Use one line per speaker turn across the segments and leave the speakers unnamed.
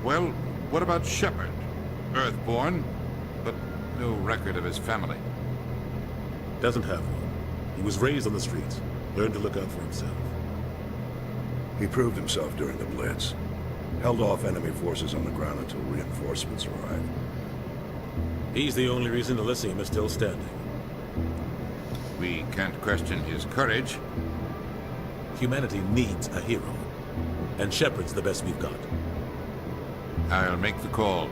Well, what about Shepard? Earthborn, but no record of his family.
Doesn't have one. He was raised on the streets. Learned to look out for himself.
He proved himself during the Blitz. Held off enemy forces on the ground until reinforcements arrived.
He's the only reason Elysium is still standing.
We can't question his courage.
Humanity needs a hero. And Shepard's the best we've got.
I'll make the call.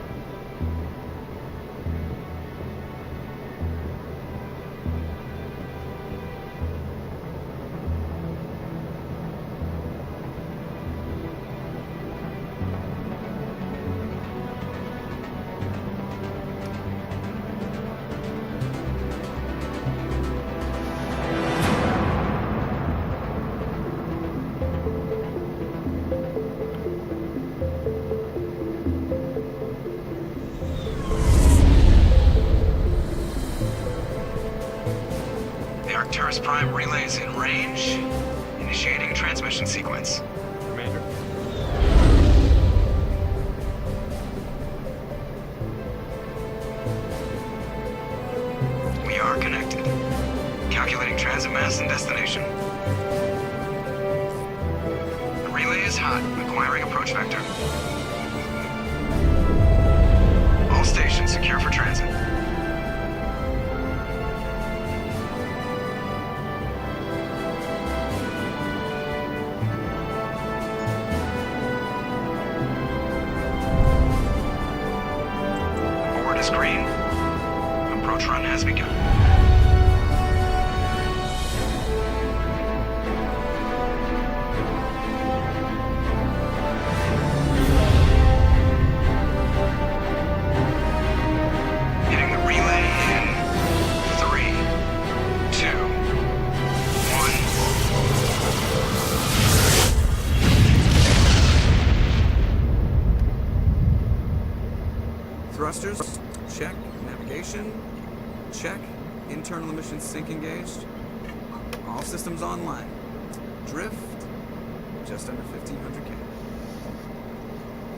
Arcturus Prime relays in range. Initiating transmission sequence.
Commander.
We are connected. Calculating transit mass and destination. The relay is hot, acquiring approach vector. All stations secure for transit. Green. Approach run has begun. Hitting the relay in 3, 2, 1.
Thrusters. Check. Navigation. Check. Internal emissions sync engaged. All systems online. Drift. Just under 1500K.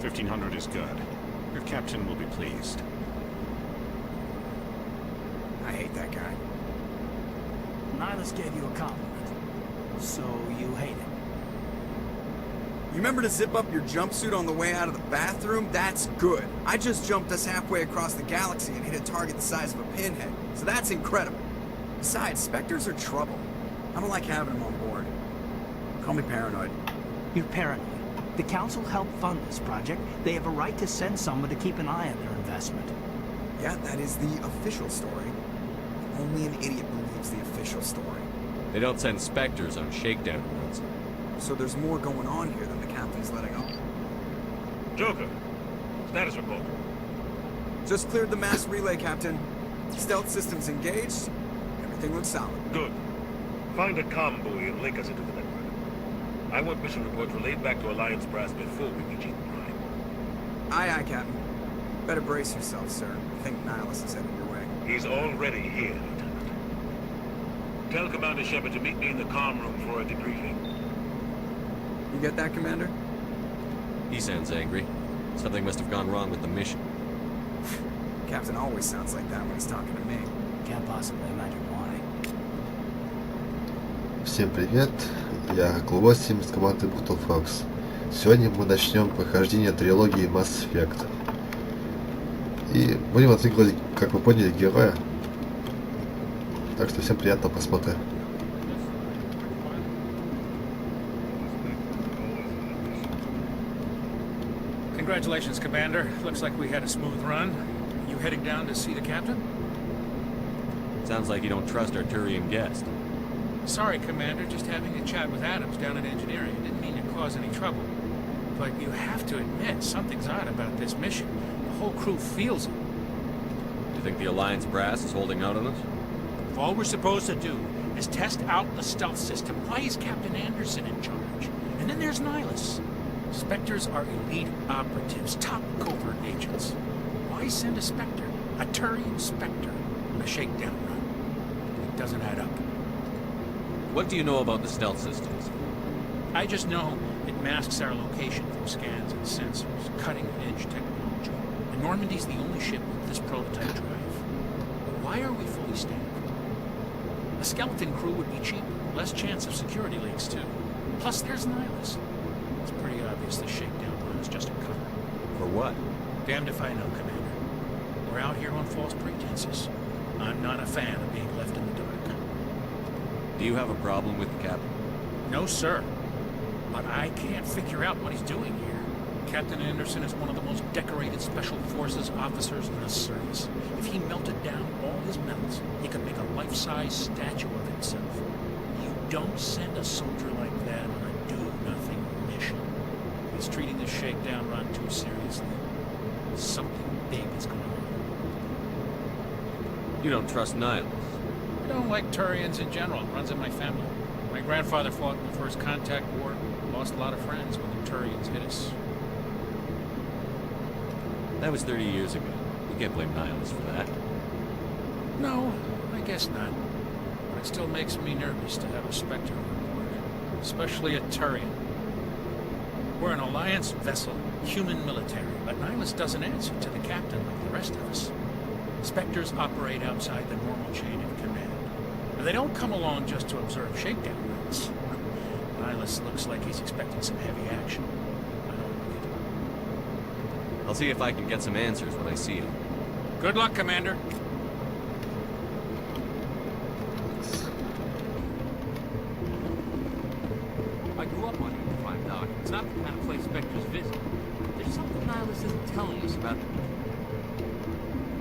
1500 is good. Your captain will be pleased.
I hate that guy.
Nihilus gave you a compliment. So you hate him.
You remember to zip up your jumpsuit on the way out of the bathroom? That's good. I just jumped us halfway across the galaxy and hit a target the size of a pinhead. So that's incredible. Besides, Spectres are trouble. I don't like having them on board. Call me paranoid.
You're paranoid. The Council helped fund this project. They have a right to send someone to keep an eye on their investment.
Yeah, that is the official story. Only an idiot believes the official story.
They don't send Spectres on shakedown runs.
So there's more going on here than the captain's letting on.
Joker, status report.
Just cleared the mass relay, Captain. Stealth systems engaged. Everything looks solid.
Good. Find a comm buoy and link us into the network. I want mission reports relayed back to Alliance Brass before we reach Eden Prime.
Aye, aye, Captain. Better brace yourself, sir. I think Nihilus is headed your way.
He's already here, Lieutenant. Tell Commander Shepard to meet me in the comm room for a debriefing.
You get that, Commander?
He sounds angry. Something must have gone wrong with the mission.
Captain always sounds like that when he's talking to me.
Can't possibly imagine why.
Всем привет, я Клубостим из команды Fox. Сегодня мы начнем прохождение трилогии Mass Effect. И будем отыгрывать, как вы поняли, героя. Так что всем приятного просмотра.
Congratulations, Commander. Looks like we had a smooth run. You heading down to see the captain?
Sounds like you don't trust our Turian guest.
Sorry, Commander. Just having a chat with Adams down at engineering. Didn't mean to cause any trouble. But you have to admit, something's odd about this mission. The whole crew feels it.
Do you think the Alliance Brass is holding out on us?
If all we're supposed to do is test out the stealth system, why is Captain Anderson in charge? And then there's Nihilus. Spectres are elite operatives, top covert agents. Why send a Spectre, a Turian Spectre, on a shakedown run? It doesn't add up.
What do you know about the stealth systems?
I just know it masks our location from scans and sensors, cutting-edge technology. And Normandy's the only ship with this prototype drive. But why are we fully staffed? A skeleton crew would be cheaper, less chance of security leaks too. Plus, there's Nihilus. It's pretty obvious the shakedown run is just a cover.
For what?
Damned if I know, Commander. We're out here on false pretenses. I'm not a fan of being left in the dark.
Do you have a problem with the captain?
No, sir. But I can't figure out what he's doing here. Captain Anderson is one of the most decorated Special Forces officers in the service. If he melted down all his medals, he could make a life-size statue of himself. You don't send a soldier like that on a do-nothing mission. He's treating this shakedown run too seriously. Something big is going on.
You don't trust Nihilus?
I don't like Turians in general. It runs in my family. My grandfather fought in the First Contact War. Lost a lot of friends when the Turians hit us.
That was 30 years ago. You can't blame Nihilus for that.
No, I guess not. But it still makes me nervous to have a Spectre on board. Especially a Turian. We're an Alliance vessel, human military, but Nihilus doesn't answer to the captain like the rest of us. Spectres operate outside the normal chain of command. And they don't come along just to observe shakedown runs. Nihilus looks like he's expecting some heavy action. I don't like it.
I'll see if I can get some answers when I see him.
Good luck, Commander.
I grew up on Prime, Doc. It's not the kind of place Spectres visit. There's something Nihilus isn't telling us about.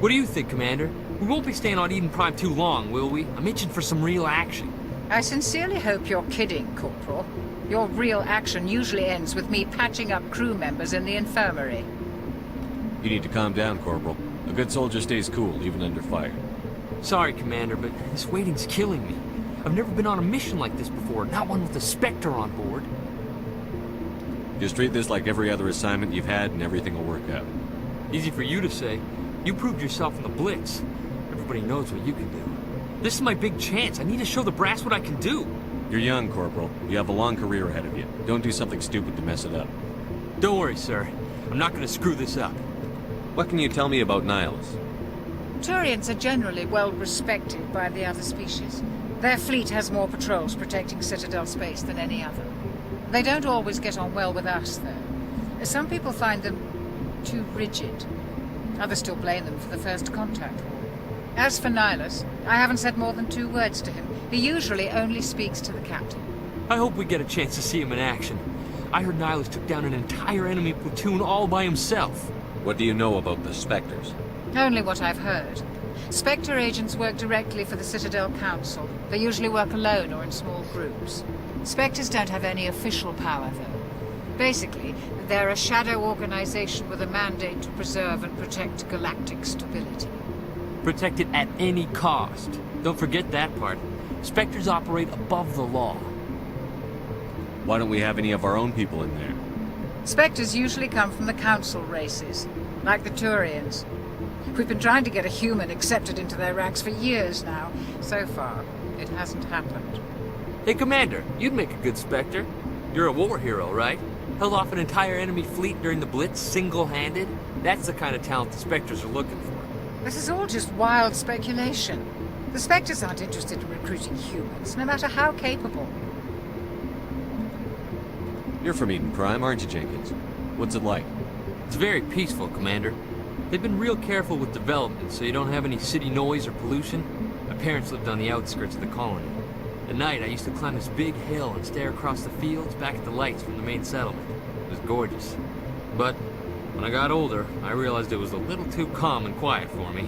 What do you think, Commander? We won't be staying on Eden Prime too long, will we? I'm itching for some real action.
I sincerely hope you're kidding, Corporal. Your real action usually ends with me patching up crew members in the infirmary.
You need to calm down, Corporal. A good soldier stays cool, even under fire.
Sorry, Commander, but this waiting's killing me. I've never been on a mission like this before, not one with a Spectre on board.
Just treat this like every other assignment you've had and everything will work out.
Easy for you to say. You proved yourself in the Blitz. Everybody knows what you can do. This is my big chance. I need to show the brass what I can do.
You're young, Corporal. You have a long career ahead of you. Don't do something stupid to mess it up.
Don't worry, sir. I'm not going to screw this up.
What can you tell me about Nihilus?
Turians are generally well respected by the other species. Their fleet has more patrols protecting Citadel space than any other. They don't always get on well with us, though. Some people find them too rigid. Others still blame them for the First Contact War. As for Nihilus, I haven't said more than 2 words to him. He usually only speaks to the captain.
I hope we get a chance to see him in action. I heard Nihilus took down an entire enemy platoon all by himself.
What do you know about the Spectres?
Only what I've heard. Spectre agents work directly for the Citadel Council. They usually work alone or in small groups. Spectres don't have any official power, though. Basically, they're a shadow organization with a mandate to preserve and protect galactic stability.
Protect it at any cost. Don't forget that part. Spectres operate above the law.
Why don't we have any of our own people in there?
Spectres usually come from the Council races, like the Turians. We've been trying to get a human accepted into their ranks for years now. So far, it hasn't happened.
Hey, Commander, you'd make a good Spectre. You're a war hero, right? Held off an entire enemy fleet during the Blitz single-handed? That's the kind of talent the Spectres are looking for.
This is all just wild speculation. The Spectres aren't interested in recruiting humans, no matter how capable.
You're from Eden Prime, aren't you, Jenkins? What's it like?
It's very peaceful, Commander. They've been real careful with development, so you don't have any city noise or pollution. My parents lived on the outskirts of the colony. At night, I used to climb this big hill and stare across the fields back at the lights from the main settlement. It was gorgeous. But when I got older, I realized it was a little too calm and quiet for me.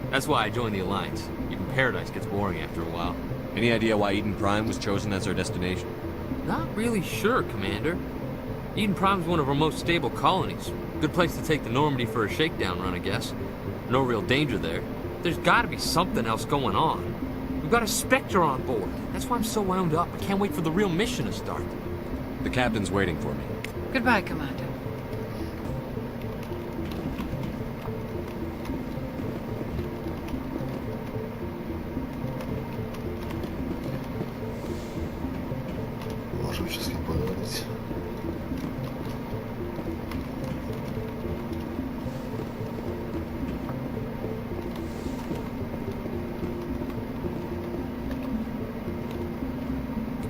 That's why I joined the Alliance. Even Paradise gets boring after a while.
Any idea why Eden Prime was chosen as our destination?
Not really sure, Commander. Eden Prime's one of our most stable colonies. Good place to take the Normandy for a shakedown run, I guess. No real danger there. There's gotta be something else going on. We've got a Spectre on board. That's why I'm so wound up. I can't wait for the real mission to start.
The captain's waiting for me.
Goodbye, Commander.
Можем сейчас поговорить.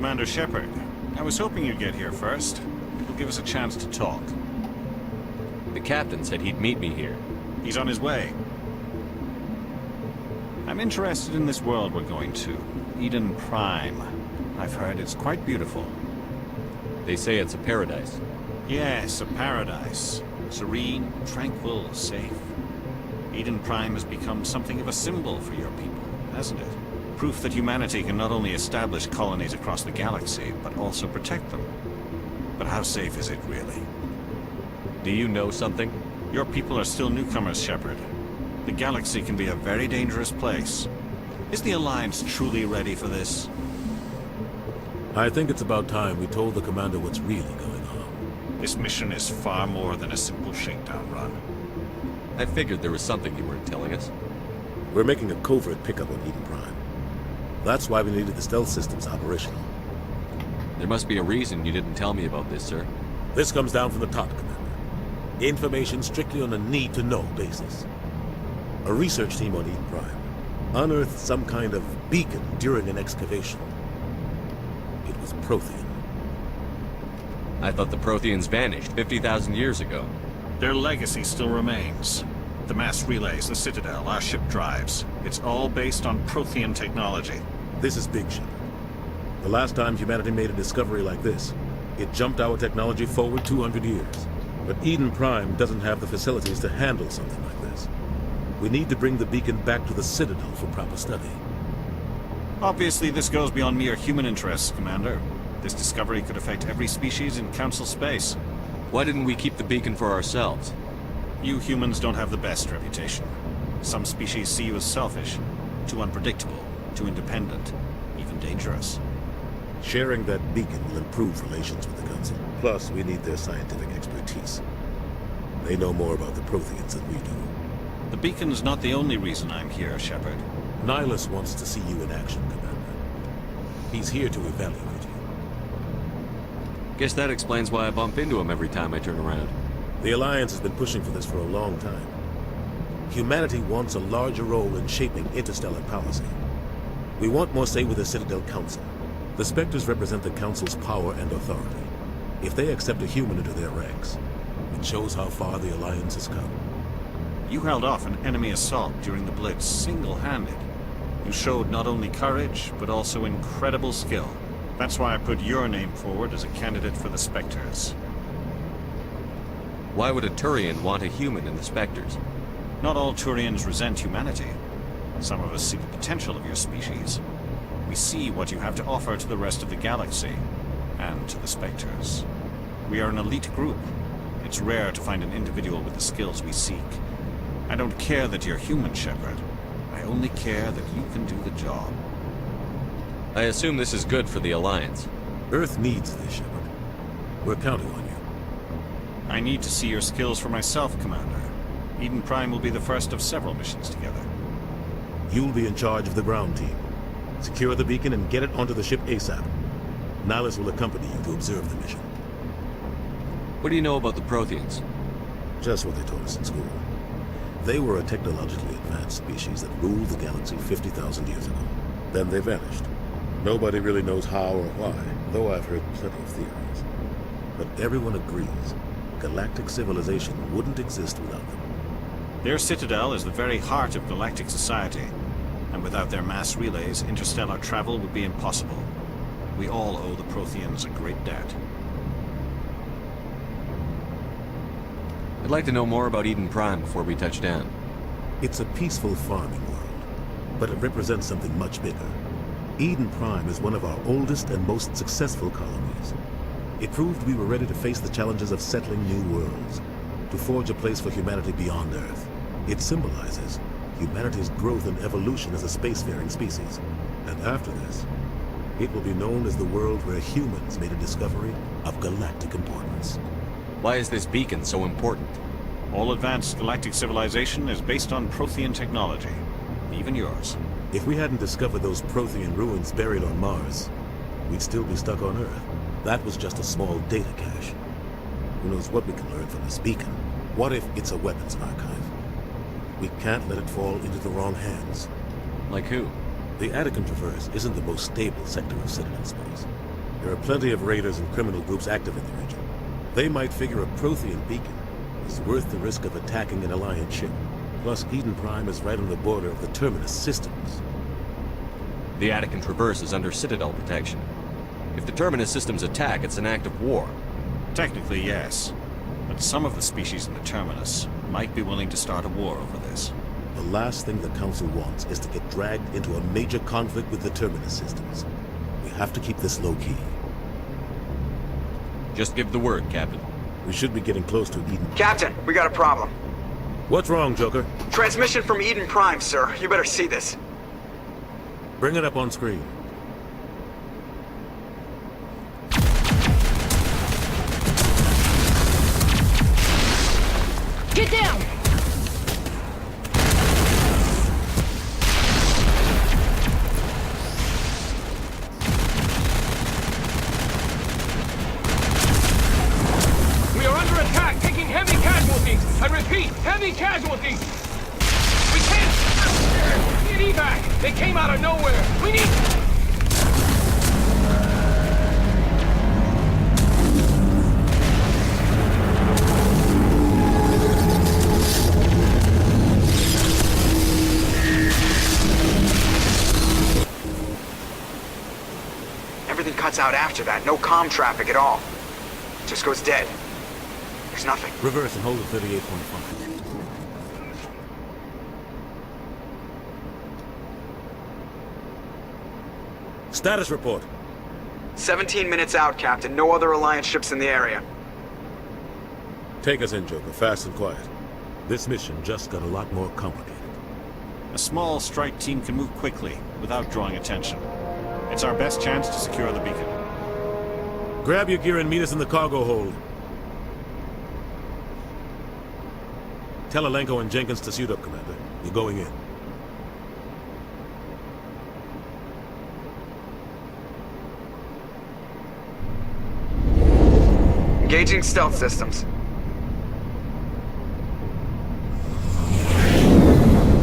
Commander Shepard. I was hoping you'd get here first. It'll give us a chance to talk.
The captain said he'd meet me here.
He's on his way. I'm interested in this world we're going to. Eden Prime. I've heard it's quite beautiful.
They say it's a paradise.
Yes, a paradise. Serene, tranquil, safe. Eden Prime has become something of a symbol for your people, hasn't it? Proof that humanity can not only establish colonies across the galaxy, but also protect them. But how safe is it, really?
Do you know something?
Your people are still newcomers, Shepard. The galaxy can be a very dangerous place. Is the Alliance truly ready for this?
I think it's about time we told the commander what's really going on.
This mission is far more than a simple shakedown run.
I figured there was something you weren't telling us.
We're making a covert pickup on Eden Prime. That's why we needed the stealth systems operational.
There must be a reason you didn't tell me about this, sir.
This comes down from the top, Commander. Information strictly on a need-to-know basis. A research team on Eden Prime unearthed some kind of beacon during an excavation. It was Prothean.
I thought the Protheans vanished 50,000 years ago.
Their legacy still remains. The mass relays, the Citadel, our ship drives. It's all based on Prothean technology.
This is big, Shepard. The last time humanity made a discovery like this, it jumped our technology forward 200 years. But Eden Prime doesn't have the facilities to handle something like this. We need to bring the beacon back to the Citadel for proper study.
Obviously, this goes beyond mere human interests, Commander. This discovery could affect every species in Council space.
Why didn't we keep the beacon for ourselves?
You humans don't have the best reputation. Some species see you as selfish, too unpredictable, too independent, even dangerous.
Sharing that beacon will improve relations with the Council. Plus, we need their scientific expertise. They know more about the Protheans than we do.
The beacon's not the only reason I'm here, Shepard.
Nihilus wants to see you in action, Commander. He's here to evaluate you.
Guess that explains why I bump into him every time I turn around.
The Alliance has been pushing for this for a long time. Humanity wants a larger role in shaping interstellar policy. We want more say with the Citadel Council. The Spectres represent the Council's power and authority. If they accept a human into their ranks, it shows how far the Alliance has come.
You held off an enemy assault during the Blitz single-handed. You showed not only courage, but also incredible skill. That's why I put your name forward as a candidate for the Spectres.
Why would a Turian want a human in the Spectres?
Not all Turians resent humanity. Some of us see the potential of your species. We see what you have to offer to the rest of the galaxy, and to the Spectres. We are an elite group. It's rare to find an individual with the skills we seek. I don't care that you're human, Shepard. I only care that you can do the job.
I assume this is good for the Alliance.
Earth needs this, Shepard. We're counting on you.
I need to see your skills for myself, Commander. Eden Prime will be the first of several missions together.
You'll be in charge of the ground team. Secure the beacon and get it onto the ship ASAP. Nihilus will accompany you to observe the mission.
What do you know about the Protheans?
Just what they told us in school. They were a technologically advanced species that ruled the galaxy 50,000 years ago. Then they vanished. Nobody really knows how or why, though I've heard plenty of theories. But everyone agrees, galactic civilization wouldn't exist without them.
Their citadel is the very heart of galactic society, and without their mass relays, interstellar travel would be impossible. We all owe the Protheans a great debt.
I'd like to know more about Eden Prime before we touch down.
It's a peaceful farming world, but it represents something much bigger. Eden Prime is one of our oldest and most successful colonies. It proved we were ready to face the challenges of settling new worlds, to forge a place for humanity beyond Earth. It symbolizes humanity's growth and evolution as a spacefaring species. And after this, it will be known as the world where humans made a discovery of galactic importance.
Why is this beacon so important?
All advanced galactic civilization is based on Prothean technology, even yours.
If we hadn't discovered those Prothean ruins buried on Mars, we'd still be stuck on Earth. That was just a small data cache. Who knows what we can learn from this beacon? What if it's a weapons archive? We can't let it fall into the wrong hands.
Like who?
The Attican Traverse isn't the most stable sector of Citadel space. There are plenty of raiders and criminal groups active in the region. They might figure a Prothean beacon is worth the risk of attacking an Alliance ship. Plus, Eden Prime is right on the border of the Terminus systems.
The attic and traverse is under Citadel protection. If the Terminus systems attack, it's an act of war.
Technically, yes. But some of the species in the Terminus might be willing to start a war over this.
The last thing the Council wants is to get dragged into a major conflict with the Terminus systems. We have to keep this low-key.
Just give the word, Captain.
We should be getting close to Eden.
Captain, we got a problem.
What's wrong, Joker?
Transmission from Eden Prime, sir. You better see this.
Bring it up on screen.
Get down!
We are under attack, taking heavy casualties. I repeat, heavy casualties. We can't... Need evac. They came out of nowhere. We need...
Everything cuts out after that. No comm traffic at all. Just goes dead. There's nothing.
Reverse and hold at 38.5. Status report.
17 minutes out, Captain. No other Alliance ships in the area.
Take us in, Joker. Fast and quiet. This mission just got a lot more complicated.
A small strike team can move quickly, without drawing attention. It's our best chance to secure the beacon.
Grab your gear and meet us in the cargo hold. Tell Alenko and Jenkins to suit up, Commander. You're going in.
Engaging stealth systems.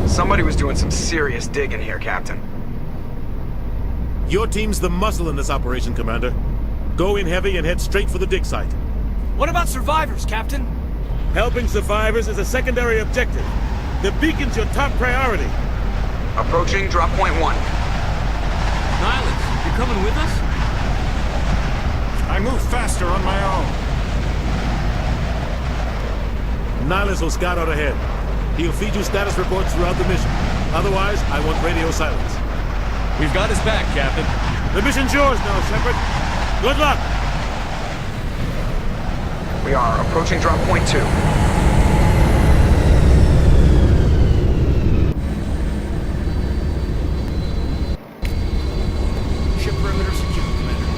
Somebody was doing some serious digging here, Captain.
Your team's the muscle in this operation, Commander. Go in heavy and head straight for the dig site.
What about survivors, Captain?
Helping survivors is a secondary objective. The beacon's your top priority.
Approaching drop point 1.
Nihilus, you're coming with us?
I move faster on my own.
Nihilus will scout out ahead. He'll feed you status reports throughout the mission. Otherwise, I want radio silence.
We've got his back, Captain.
The mission's yours now, Shepard. Good luck!
We are approaching drop point 2.
Ship perimeter secure, Commander.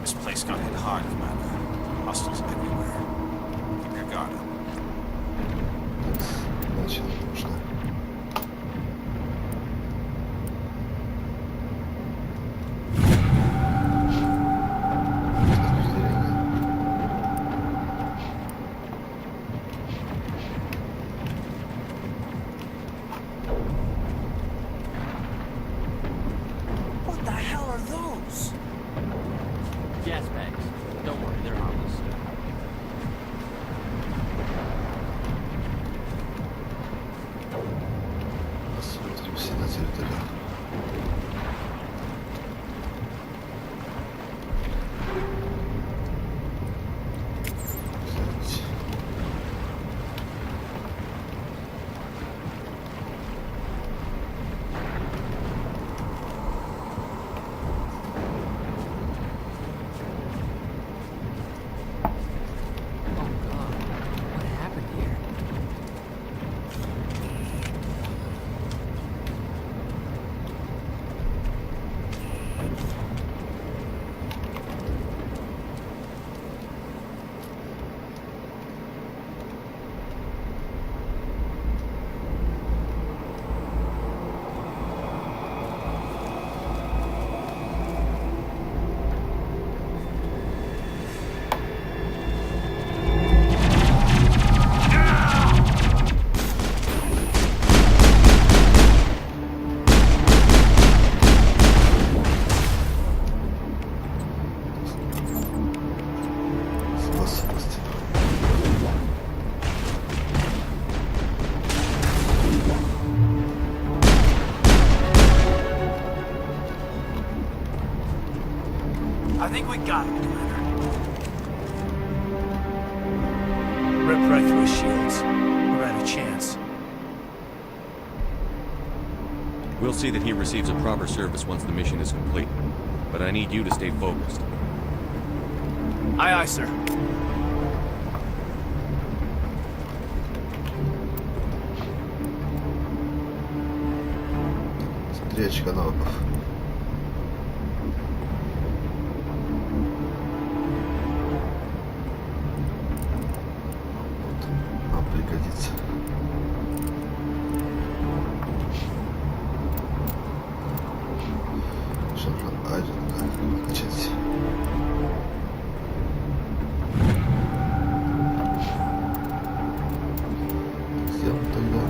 This place got hit hard, Commander. Hostiles everywhere. Keep your guard up.
Начало нужно.
What the hell are those?
Gas bags. Don't worry, they're harmless.
Смотримся на территорию.
I think we got him, Commander. Rip right through his shields. We're at a chance.
We'll see that he receives a proper service once the mission is complete. But I need you to stay focused.
Aye, aye, sir.
Смотри, очка навыков. Вот. Нам пригодится. Что же, начать. Сделаем тогда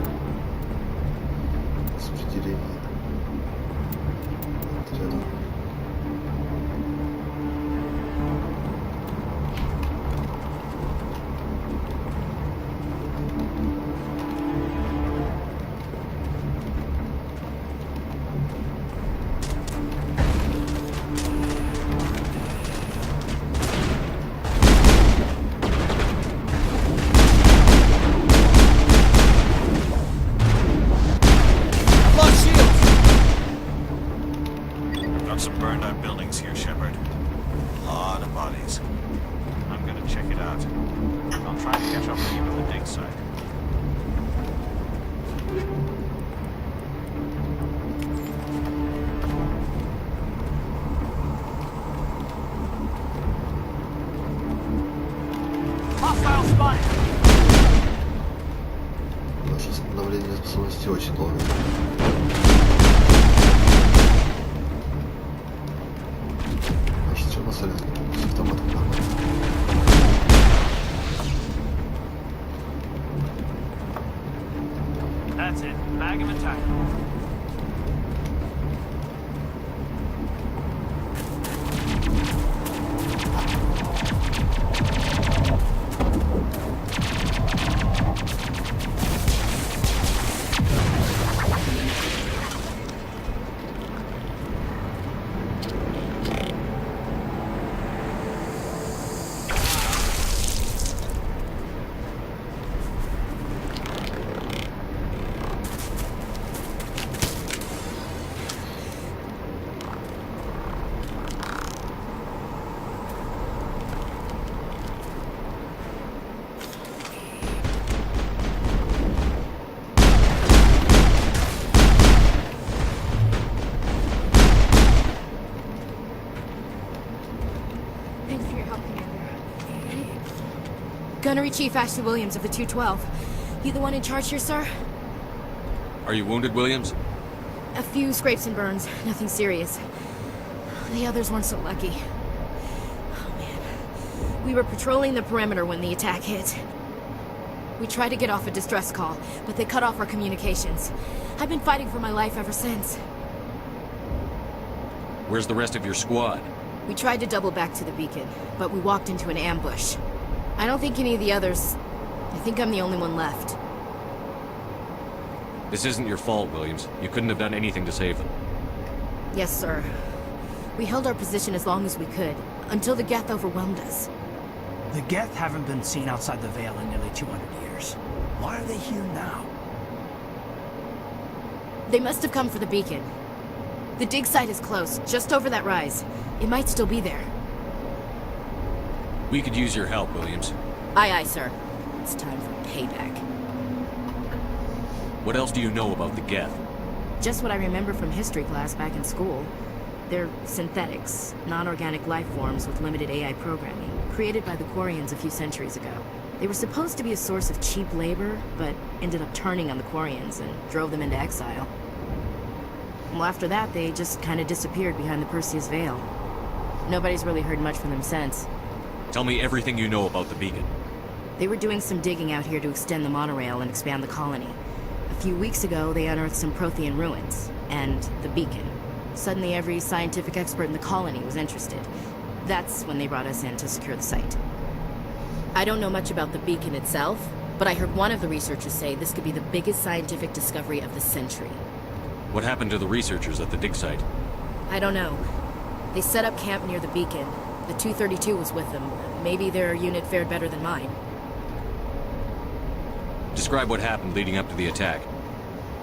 распределение отряда.
Got some burned out buildings here, Shepard. A lot of bodies. I'm gonna check it out. I'll try to catch up with you at the dig site.
Hostile spotted!
Наше восстановление способности очень долго. А что у нас с автоматом нормально?
That's it. Bag him attack.
Thanks for your help, Commander. Gunnery Chief Ashley Williams of the 212. You the one in charge here, sir?
Are you wounded, Williams?
A few scrapes and burns, nothing serious. The others weren't so lucky. Oh man. We were patrolling the perimeter when the attack hit. We tried to get off a distress call, but they cut off our communications. I've been fighting for my life ever since.
Where's the rest of your squad?
We tried to double back to the beacon, but we walked into an ambush. I don't think any of the others... I think I'm the only one left.
This isn't your fault, Williams. You couldn't have done anything to save them.
Yes, sir. We held our position as long as we could, until the Geth overwhelmed us.
The Geth haven't been seen outside the Veil in nearly 200 years. Why are they here now?
They must have come for the beacon. The dig site is close, just over that rise. It might still be there.
We could use your help, Williams.
Aye, aye, sir. It's time for payback.
What else do you know about the Geth?
Just what I remember from history class back in school. They're synthetics, non-organic life forms with limited AI programming, created by the Quarians a few centuries ago. They were supposed to be a source of cheap labor, but ended up turning on the Quarians and drove them into exile. Well, after that, they just kind of disappeared behind the Perseus Veil. Nobody's really heard much from them since.
Tell me everything you know about the beacon.
They were doing some digging out here to extend the monorail and expand the colony. A few weeks ago, they unearthed some Prothean ruins, and the beacon. Suddenly, every scientific expert in the colony was interested. That's when they brought us in to secure the site. I don't know much about the beacon itself, but I heard one of the researchers say this could be the biggest scientific discovery of the century.
What happened to the researchers at the dig site?
I don't know. They set up camp near the beacon. The 232 was with them. Maybe their unit fared better than mine.
Describe what happened leading up to the attack.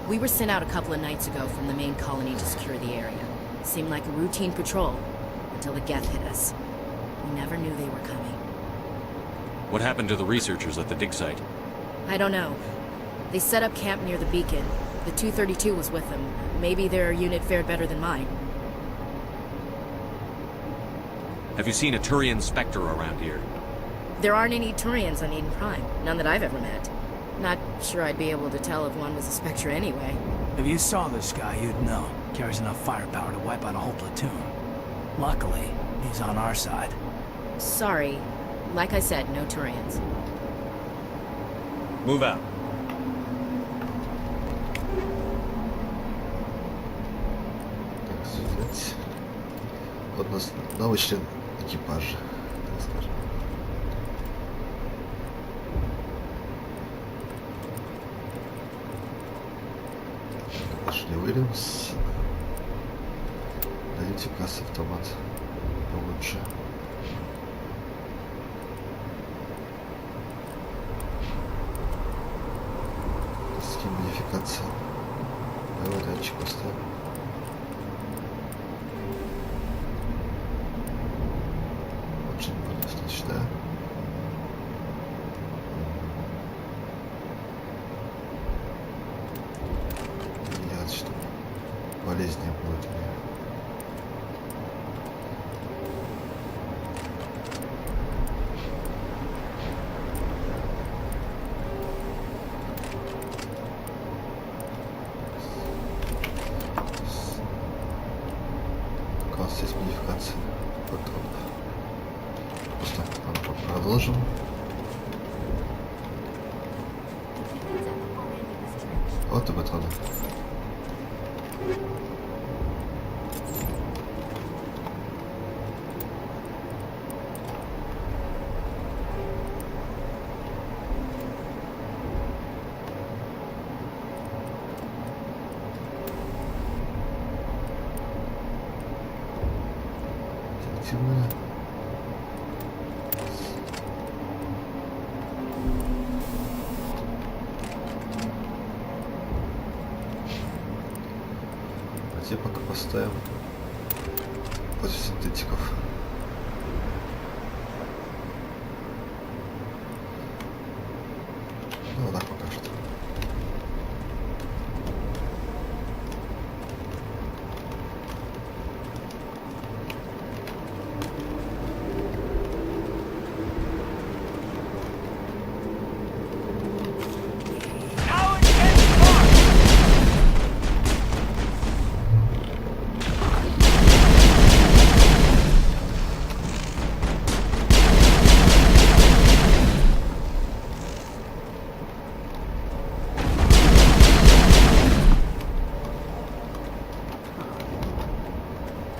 We were sent out a couple of nights ago from the main colony to secure the area. Seemed like a routine patrol, until the Geth hit us. We never knew they were coming.
What happened to the researchers at the dig site?
I don't know. They set up camp near the beacon. The 232 was with them. Maybe their unit fared better than mine.
Have you seen a Turian Spectre around here?
There aren't any Turians on Eden Prime. None that I've ever met. Not sure I'd be able to tell if one was a Spectre anyway.
If you saw this guy, you'd know. Carries enough firepower to wipe out a whole platoon. Luckily, he's on our side.
Sorry. Like I said, no Turians.
Move out.
Так, взять. Вот у нас новый член экипажа, так скажем. Шли Уильямс. Дадите касс автомат получше. С модификация. Давай датчик поставим. Очень достаточно. Нет, что полезнее будет мне. У нас есть модификация патронов. Просто продолжим. Вот и патроны. Активная. А те пока поставим против синтетиков. Ну, вот так пока что.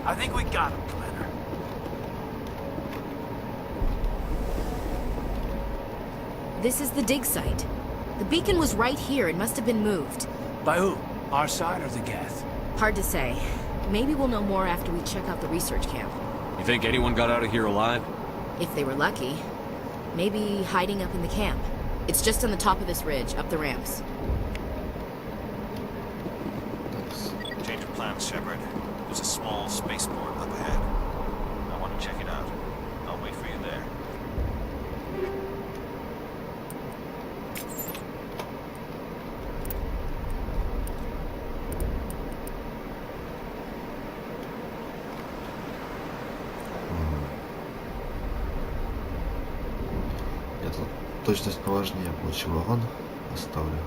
I think we got him, Commander.
This is the dig site. The beacon was right here. It must have been moved.
By who? Our side or the Geth?
Hard to say. Maybe we'll know more after we check out the research camp.
You think anyone got out of here alive?
If they were lucky. Maybe hiding up in the camp. It's just on the top of this ridge, up the ramps.
Change of plans, Shepard. There's a small spaceport up ahead. I want to check it out. I'll wait for you there.
Нет, тут точность поважнее. Получи вагон. Оставлю.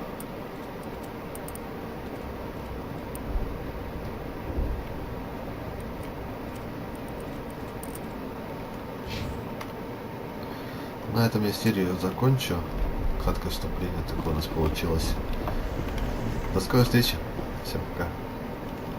На этом я серию закончу. Краткое вступление такое у нас получилось. До скорой встречи. Всем пока.